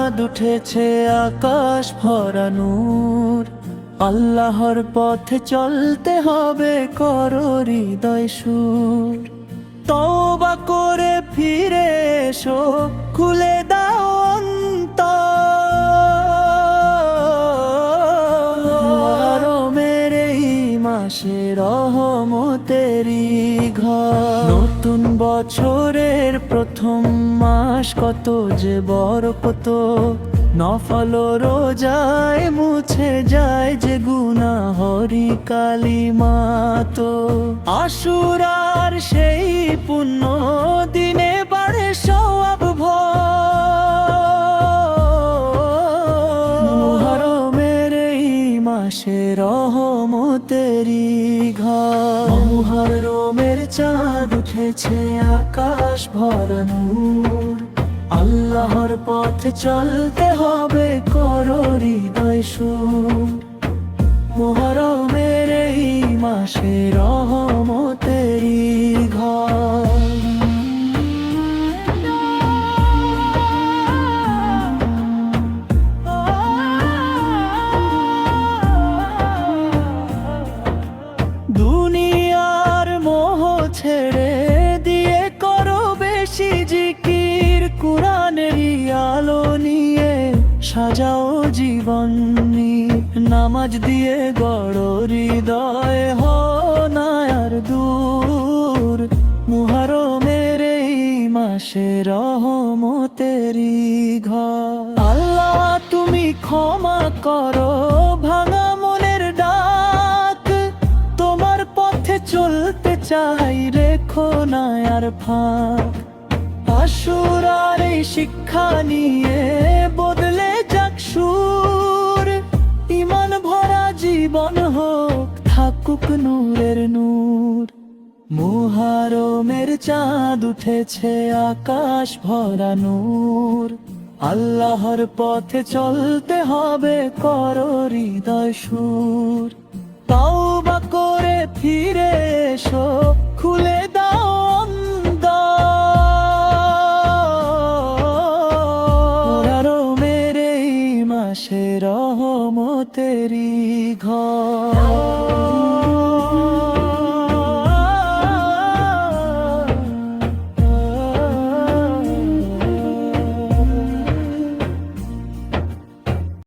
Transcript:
চাঁদ উঠেছে আকাশ ভরা নূর, আল্লাহর পথে চলতে হবে করো হৃদয় সুর। তওবা করে ফিরে এসো, খুলে দাও অন্তর, এই মাসে রহমতেরই ঘর। নতুন বছরের প্রথম মাস, কত যে বরকত, নফল রোজায় মুছে যায় যে গুনাহ হরি কালিমা। তো আশুরার সেই পুণ্য দিনে বাড়ে সওয়াব ভর। মুহররমের এই মাসে রহমতেরই ঘর। মুহররমের চাঁদ উঠেছে আকাশ ভরা নূর, আল্লাহর পথে চলতে হবে করো হৃদয় সুর। মুহররমের এই মাসে রহমতেরই ঘর। দুনিয়ার মোহ ছেড়ে দিয়ে করো বেশি জিকির, কুরআনেরই আলো নিয়ে সাজাও জীবন। নামাজ দিয়ে গড়ো হৃদয়, হও না আর দূর। মুহররমের এই মাসে রহমতেরই ঘর। আল্লাহ তুমি ক্ষমা করো ভাঙা মনের ডাক, তোমার পথে চলতে চাই রেখো না আর ফাঁক। আশুরার এই শিক্ষা নিয়ে বদলে যাক সুর, ঈমান ভরা জীবন হোক থাকুক নূরের নূর। মুহররমের চাঁদ উঠেছে আকাশ ভরা নূর, আল্লাহর পথে চলতে হবে করো হৃদয় সুর। তওবা করে ফিরে এসো,